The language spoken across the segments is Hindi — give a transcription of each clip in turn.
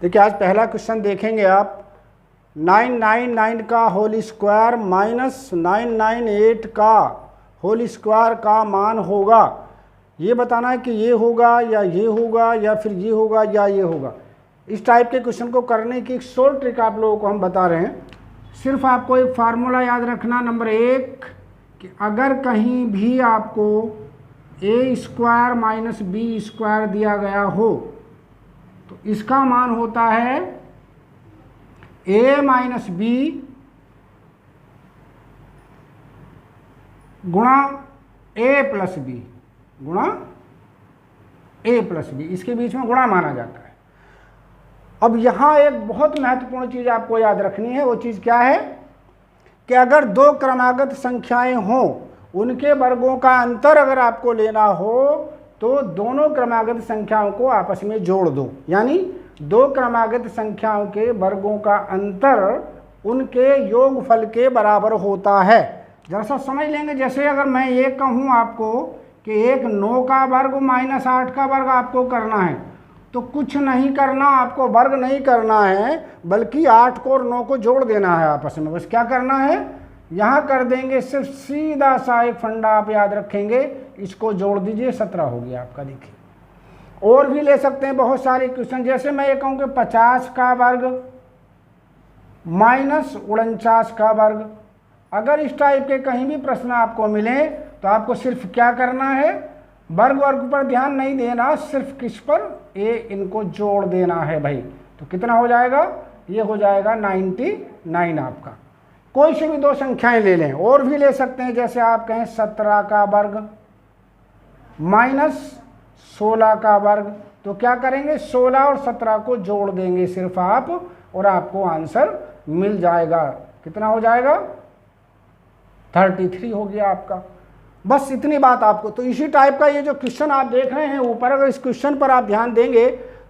देखिए आज पहला क्वेश्चन देखेंगे आप 999 का होल स्क्वायर माइनस 998 का होल स्क्वायर का मान होगा। ये बताना है कि ये होगा या ये होगा या फिर ये होगा या ये होगा। इस टाइप के क्वेश्चन को करने की एक शॉर्ट ट्रिक आप लोगों को हम बता रहे हैं। सिर्फ आपको एक फार्मूला याद रखना, नंबर 1 कि अगर कहीं भी आपको ए स्क्वायर माइनस बी स्क्वायर दिया गया हो तो इसका मान होता है ए माइनस बी गुणा ए प्लस बी गुणा ए प्लस बी, इसके बीच में गुणा माना जाता है। अब यहाँ एक बहुत महत्वपूर्ण चीज़ आपको याद रखनी है। वो चीज़ क्या है कि अगर दो क्रमागत संख्याएं हों, उनके वर्गों का अंतर अगर आपको लेना हो तो दोनों क्रमागत संख्याओं को आपस में जोड़ दो। यानी दो क्रमागत संख्याओं के वर्गों का अंतर उनके योगफल के बराबर होता है। जरा सा समझ लेंगे। जैसे अगर मैं ये कहूँ आपको कि एक 9 का वर्ग माइनस 8 का वर्ग आपको करना है, तो कुछ नहीं करना, आपको वर्ग नहीं करना है, बल्कि 8 को और 9 को जोड़ देना है आपस में। बस क्या करना है, यहाँ कर देंगे, सिर्फ सीधा सा एक फंडा आप याद रखेंगे, इसको जोड़ दीजिए, 17 हो गया आपका। देखिए और भी ले सकते हैं बहुत सारे क्वेश्चन। जैसे मैं ये कहूँ कि 50 का वर्ग माइनस 49 का वर्ग, अगर इस टाइप के कहीं भी प्रश्न आपको मिले तो आपको सिर्फ क्या करना है, वर्ग वर्ग पर ध्यान नहीं देना, सिर्फ किस पर, ए इनको जोड़ देना है भाई। तो कितना हो जाएगा, ये हो जाएगा 99 आपका। कोई से भी दो संख्याएं ले लें, और भी ले सकते हैं। जैसे आप कहें 17 का वर्ग माइनस 16 का वर्ग, तो क्या करेंगे, 16 और 17 को जोड़ देंगे सिर्फ आप, और आपको आंसर मिल जाएगा। कितना हो जाएगा, 33 हो गया आपका। बस इतनी बात आपको। तो इसी टाइप का ये जो क्वेश्चन आप देख रहे हैं ऊपर, अगर इस क्वेश्चन पर आप ध्यान देंगे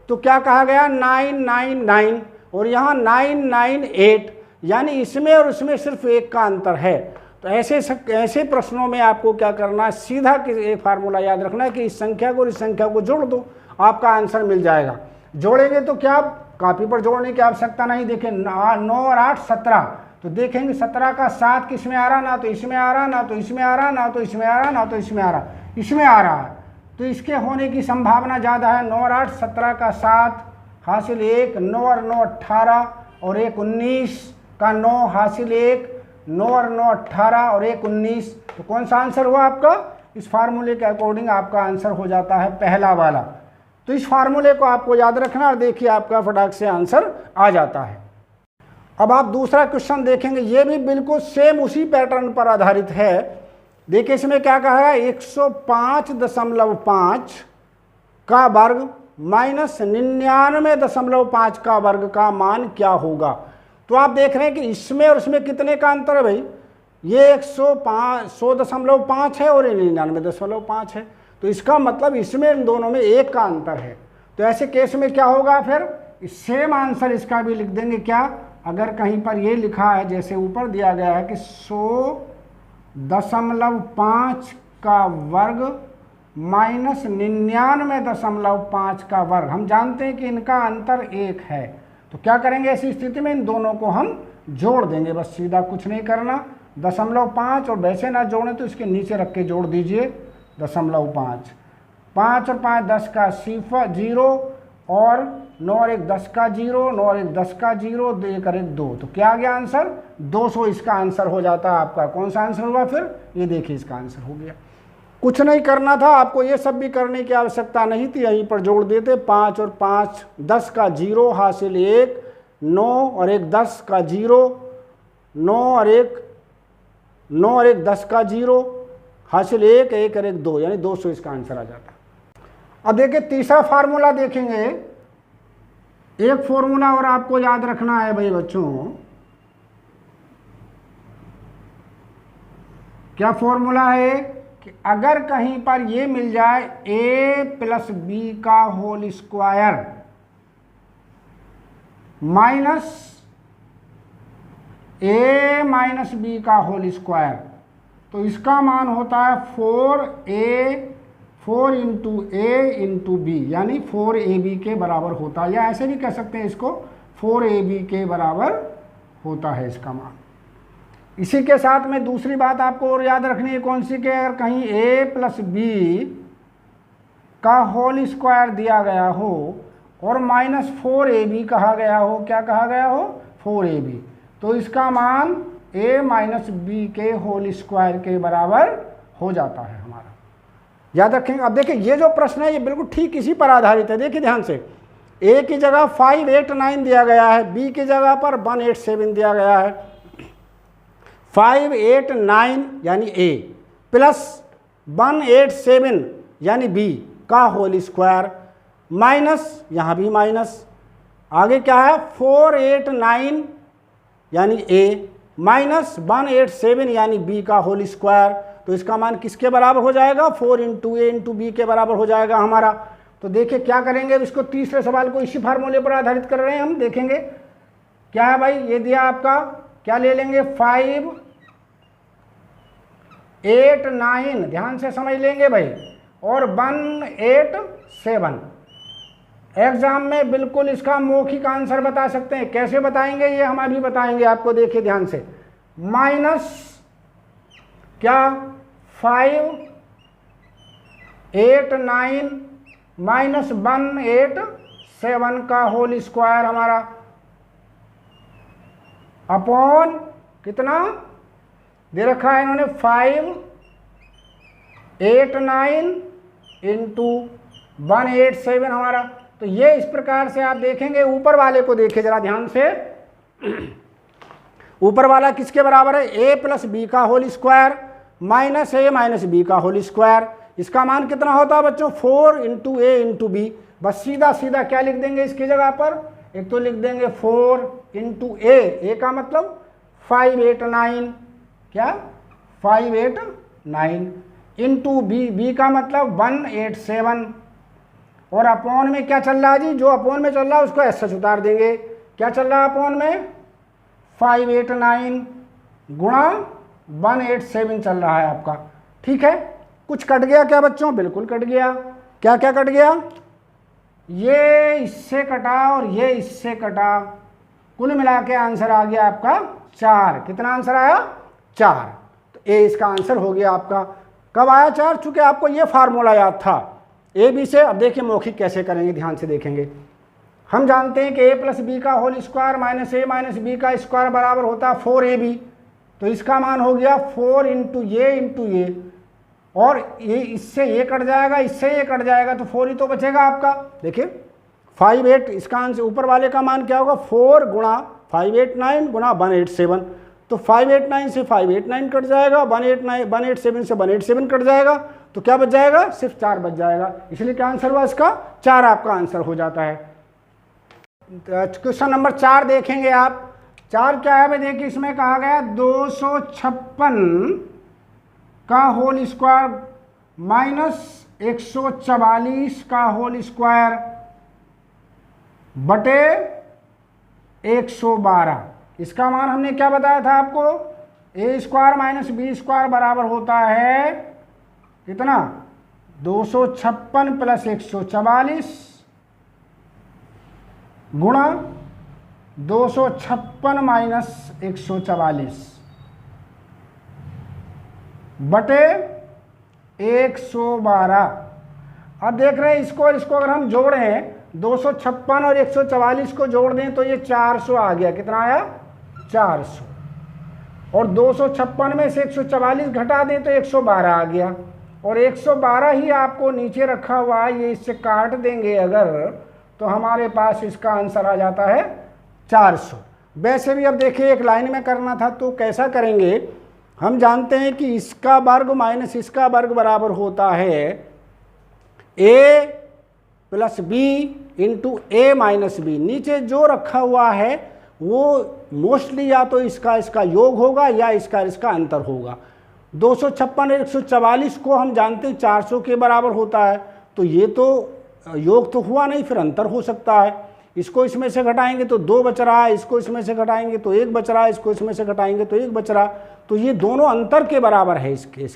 तो क्या कहा गया, 999 और यहाँ 998, यानी इसमें और उसमें सिर्फ एक का अंतर है। तो ऐसे प्रश्नों में आपको क्या करना है, सीधा एक फार्मूला याद रखना है कि इस संख्या को और इस संख्या को जोड़ दो, आपका आंसर मिल जाएगा। जोड़ेंगे तो क्या, कॉपी पर जोड़ने की आवश्यकता नहीं। देखें 9 और 8 17, तो देखेंगे 17 का 7 किस में आ रहा, ना तो इसमें आ रहा, ना तो इसमें आ रहा, ना तो इसमें आ रहा, ना तो इसमें आ रहा, इसमें आ रहा है, तो इसके होने की संभावना ज़्यादा है। 9 और 8 17 का 7 हासिल 1, 9 और 9 18 और 1 19 का 9 हासिल 1, 9 और 9 18 और 1 19। तो कौन सा आंसर हुआ आपका, इस फार्मूले के अकॉर्डिंग आपका आंसर हो जाता है पहला वाला। तो इस फार्मूले को आपको याद रखना और देखिए आपका फटाक से आंसर आ जाता है। अब आप दूसरा क्वेश्चन देखेंगे, ये भी बिल्कुल सेम उसी पैटर्न पर आधारित है। देखिए इसमें क्या कहा है, 105.5 का वर्ग माइनस 99.5 का वर्ग का मान क्या होगा। तो आप देख रहे हैं कि इसमें और इसमें कितने का अंतर है भाई, ये 100.5 है और 99.5 है, तो इसका मतलब इसमें इन दोनों में 1 का अंतर है। तो ऐसे केस में क्या होगा, फिर सेम आंसर इसका भी लिख देंगे। क्या, अगर कहीं पर ये लिखा है जैसे ऊपर दिया गया है कि 100.5 का वर्ग माइनस 99.5 का वर्ग, हम जानते हैं कि इनका अंतर 1 है, तो क्या करेंगे ऐसी स्थिति में, इन दोनों को हम जोड़ देंगे। बस सीधा कुछ नहीं करना, 0.5 और वैसे ना जोड़ें तो इसके नीचे रख के जोड़ दीजिए 0.5। 5 और 5 10 का 0 और 9 और 1 10 का 0, 9 और 1 10 का 0, 2 और 1 2, तो क्या आ गया आंसर, 200 इसका आंसर हो जाता है आपका। कौन सा आंसर हुआ फिर, ये देखिए इसका आंसर हो गया। कुछ नहीं करना था आपको, ये सब भी करने की आवश्यकता नहीं थी, यहीं पर जोड़ देते। 5 और 5 10 का 0 हासिल 1, 9 और 1 10 का 0, 9 और 1 10 का 0 हासिल 1, 1 और 1 2, यानी 200 इसका आंसर आ जाता। अब देखिए तीसरा फार्मूला देखेंगे। एक फॉर्मूला और आपको याद रखना है भाई बच्चों, क्या फॉर्मूला है कि अगर कहीं पर ये मिल जाए a प्लस बी का whole square minus a minus b का होल स्क्वायर, तो इसका मान होता है 4 इंटू ए इंटू बी, यानी 4ab के बराबर होता है, या ऐसे भी कह सकते हैं इसको 4ab के बराबर होता है इसका मान। इसी के साथ में दूसरी बात आपको और याद रखनी है, कौन सी, कि अगर कहीं a प्लस बी का होल स्क्वायर दिया गया हो और माइनस 4ab कहा गया हो, क्या कहा गया हो, 4ab, तो इसका मान a माइनस बी के होल स्क्वायर के बराबर हो जाता है हमारा, याद रखेंगे। अब देखिए ये जो प्रश्न है ये बिल्कुल ठीक इसी पर आधारित है। देखिए ध्यान से, a की जगह 589 दिया गया है, b की जगह पर 187 दिया गया है। 589 यानी a प्लस 187 यानी b का होल स्क्वायर, माइनस यहाँ भी माइनस, आगे क्या है 489 यानी a माइनस 187 यानी b का होल स्क्वायर, तो इसका मान किसके बराबर हो जाएगा, 4 इंटू ए इंटू बी के बराबर हो जाएगा हमारा। तो देखिए क्या करेंगे, इसको तीसरे सवाल को इसी फार्मूले पर आधारित कर रहे हैं हम, देखेंगे क्या है भाई, ये दिया आपका, क्या ले लेंगे 589, ध्यान से समझ लेंगे भाई, और 187। एग्जाम में बिल्कुल इसका मौखिक आंसर बता सकते हैं, कैसे बताएंगे ये हम अभी बताएंगे आपको, देखिए ध्यान से, माइनस क्या 589 माइनस 187 का होल स्क्वायर हमारा, अपॉन कितना दे रखा है इन्होंने 589 इंटू 187 हमारा। तो ये इस प्रकार से आप देखेंगे, ऊपर वाले को देखिए जरा ध्यान से, ऊपर वाला किसके बराबर है, a प्लस बी का whole square minus a minus b का होल स्क्वायर, इसका मान कितना होता है बच्चों 4 इंटू ए इंटू बी। बस सीधा सीधा क्या लिख देंगे इसकी जगह पर, एक तो लिख देंगे 4 इंटू ए का मतलब 589, क्या 589 इंटू बी का मतलब 187, और अपॉन में क्या चल रहा है जी, जो अपॉन में चल रहा है उसको ऐसे उतार देंगे, क्या चल रहा है अपॉन में 589 गुणा 187 चल रहा है आपका, ठीक है। कुछ कट गया क्या बच्चों, बिल्कुल कट गया, क्या क्या कट गया, ये इससे कटा और ये इससे कटा, कुल मिला के आंसर आ गया आपका 4। कितना आंसर आया, 4। तो ए इसका आंसर हो गया आपका। कब आया 4, चूंकि आपको ये फार्मूला याद था ए बी से। अब देखिए मौखिक कैसे करेंगे, ध्यान से देखेंगे। हम जानते हैं कि a प्लस बी का होल स्क्वायर माइनस ए माइनस बी का स्क्वायर बराबर होता है 4ab, तो इसका मान हो गया 4 इंटू ए, और ये इससे ये कट जाएगा, इससे ये कट जाएगा, तो 4 ही तो बचेगा आपका। देखिए 58, इसका आंसर ऊपर वाले का मान क्या होगा, 4 गुणा 589 गुणा 187, तो 589 से 589 कट जाएगा, 187 से 187 कट जाएगा, तो क्या बच जाएगा, सिर्फ 4 बच जाएगा। इसलिए क्या आंसर हुआ इसका, 4 आपका आंसर हो जाता है। क्वेश्चन नंबर 4 देखेंगे आप। 4 क्या है भाई, देखिए इसमें कहा गया 256 का होल स्क्वायर माइनस 144 का होल स्क्वायर बटे 112। इसका मान हमने क्या बताया था आपको, ए स्क्वायर माइनस बी स्क्वायर बराबर होता है कितना, 256 प्लस 144 गुणा 256 माइनस 144 बटे 112। अब देख रहे हैं इसको अगर हम जोड़ें, 256 और 144 को जोड़ दें तो ये 400 आ गया। कितना आया, 400, और 256 में से 144 घटा दें तो 112 आ गया, और 112 ही आपको नीचे रखा हुआ है, ये इससे काट देंगे अगर, तो हमारे पास इसका आंसर आ जाता है 400। वैसे भी अब देखिए एक लाइन में करना था, तो कैसा करेंगे, हम जानते हैं कि इसका वर्ग माइनस इसका वर्ग बराबर होता है a plus b into a minus b. नीचे जो रखा हुआ है वो मोस्टली या तो इसका योग होगा या इसका अंतर होगा। 256 और 144 को हम जानते हैं 400 के बराबर होता है, तो ये तो योग तो हुआ नहीं, फिर अंतर हो सकता है। इसको इसमें से घटाएंगे तो 2 बच रहा है, इसको इसमें से घटाएंगे तो 1 बच रहा है, इसको इसमें से घटाएंगे तो 1 बच रहा, तो ये दोनों अंतर के बराबर है इसके।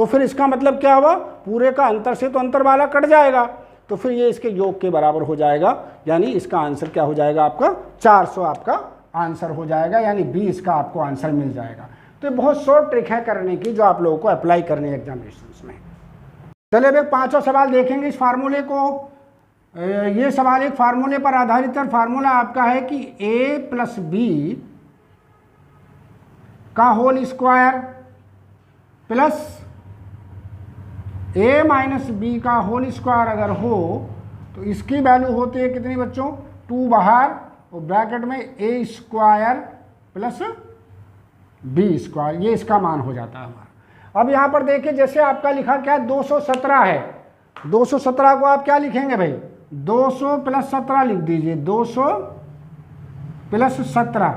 तो फिर इसका मतलब क्या हुआ, पूरे का अंतर से तो अंतर वाला कट जाएगा, तो फिर ये इसके योग के बराबर हो जाएगा, यानी इसका आंसर क्या हो जाएगा आपका 400 आपका आंसर हो जाएगा, यानी 20 का आपको आंसर मिल जाएगा। तो ये बहुत शॉर्ट ट्रिक है करने की, जो आप लोगों को अप्लाई करनी है एग्जामिनेशन में। चलिए अब एक पांचवा सवाल देखेंगे इस फार्मूले को। ये सवाल एक फार्मूले पर आधारित है। फार्मूला आपका है कि a प्लस बी का whole square plus a minus b का होल स्क्वायर अगर हो तो इसकी वैल्यू होती है कितनी बच्चों, 2 बाहर और ब्रैकेट में a square plus b square, ये इसका मान हो जाता है हमारा। अब यहाँ पर देखिए जैसे आपका लिखा क्या 217 है, 217 को आप क्या लिखेंगे भाई, 200 प्लस 17 लिख दीजिए, 200 प्लस 17,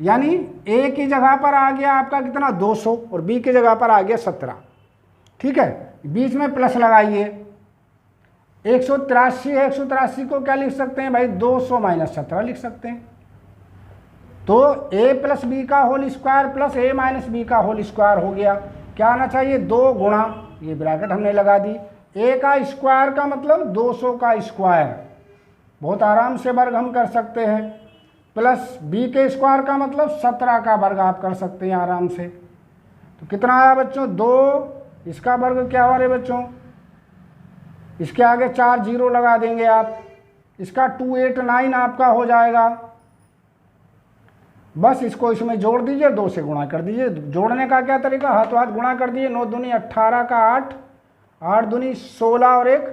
यानी a की जगह पर आ गया आपका कितना 200 और b की जगह पर आ गया 17, ठीक है। बीच में प्लस लगाइए, 183 है, 183 को क्या लिख सकते हैं भाई, 200 माइनस 17 लिख सकते हैं। तो a प्लस बी का whole square plus a minus b का होल स्क्वायर हो गया, क्या आना चाहिए 2 गुणा, ये ब्रैकेट हमने लगा दी, a का स्क्वायर का मतलब 200 का स्क्वायर, बहुत आराम से वर्ग हम कर सकते हैं, प्लस b के स्क्वायर का मतलब 17 का वर्ग आप कर सकते हैं आराम से। तो कितना आया बच्चों 2, इसका वर्ग क्या हो रहा है बच्चों, इसके आगे 4 जीरो लगा देंगे आप, इसका 289 आपका हो जाएगा। बस इसको इसमें जोड़ दीजिए, 2 से गुणा कर दीजिए। जोड़ने का क्या तरीका, हाथों हाथ गुणा कर दीजिए, 9 दूनी 18 का 8, 8 दूनी 16 और 1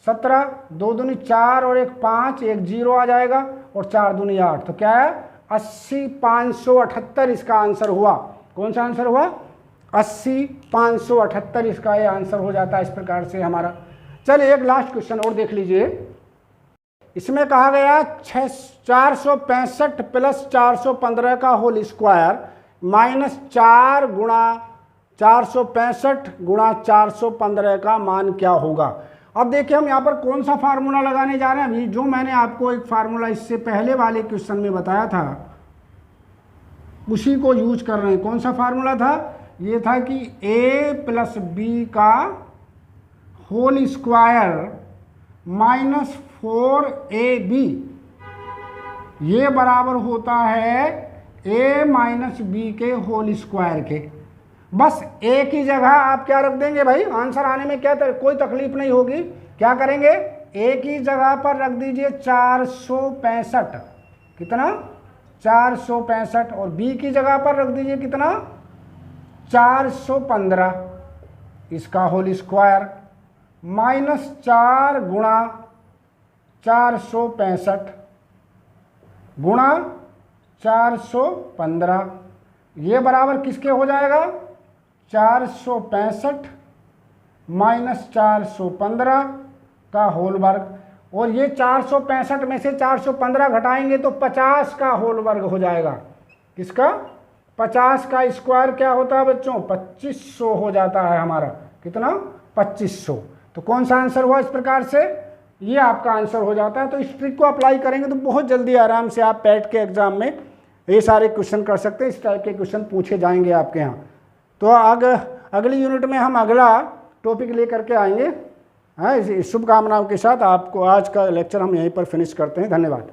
17, 2 दूनी 4 और 1 5, 1 जीरो आ जाएगा और 4 दूनी 8, तो क्या है 80,578 इसका आंसर हुआ। कौन सा आंसर हुआ, 80,578 इसका ये आंसर हो जाता है इस प्रकार से हमारा। चलिए एक लास्ट क्वेश्चन और देख लीजिए। इसमें कहा गया 465 प्लस 415 का होल स्क्वायर माइनस 4 गुणा 465 गुणा 415 का मान क्या होगा। अब देखिए हम यहाँ पर कौन सा फार्मूला लगाने जा रहे हैं। अभी जो मैंने आपको एक फार्मूला इससे पहले वाले क्वेश्चन में बताया था उसी को यूज कर रहे हैं। कौन सा फार्मूला था, ये था कि a प्लस बी का होल स्क्वायर माइनस 4ab ये बराबर होता है a माइनस बी के होल स्क्वायर के। बस a की जगह आप क्या रख देंगे भाई, आंसर आने में क्या कोई तकलीफ नहीं होगी। क्या करेंगे, a की जगह पर रख दीजिए 465, कितना 465, और b की जगह पर रख दीजिए कितना 415 इसका होल स्क्वायर माइनस 4 गुणा 465 गुणा 415, ये बराबर किसके हो जाएगा 465 माइनस 415 का होल वर्ग, और ये 465 में से 415 घटाएंगे तो 50 का होल वर्ग हो जाएगा। किसका, 50 का स्क्वायर क्या होता है बच्चों 2500 हो जाता है हमारा, कितना 2500। तो कौन सा आंसर हुआ, इस प्रकार से ये आपका आंसर हो जाता है। तो इस ट्रिक को अप्लाई करेंगे तो बहुत जल्दी आराम से आप पैट के एग्जाम में ये सारे क्वेश्चन कर सकते हैं। इस टाइप के क्वेश्चन पूछे जाएंगे आपके यहाँ। तो अगली यूनिट में हम अगला टॉपिक लेकर के आएंगे। हाँ, इस शुभकामनाओं के साथ आपको आज का लेक्चर हम यहीं पर फिनिश करते हैं। धन्यवाद।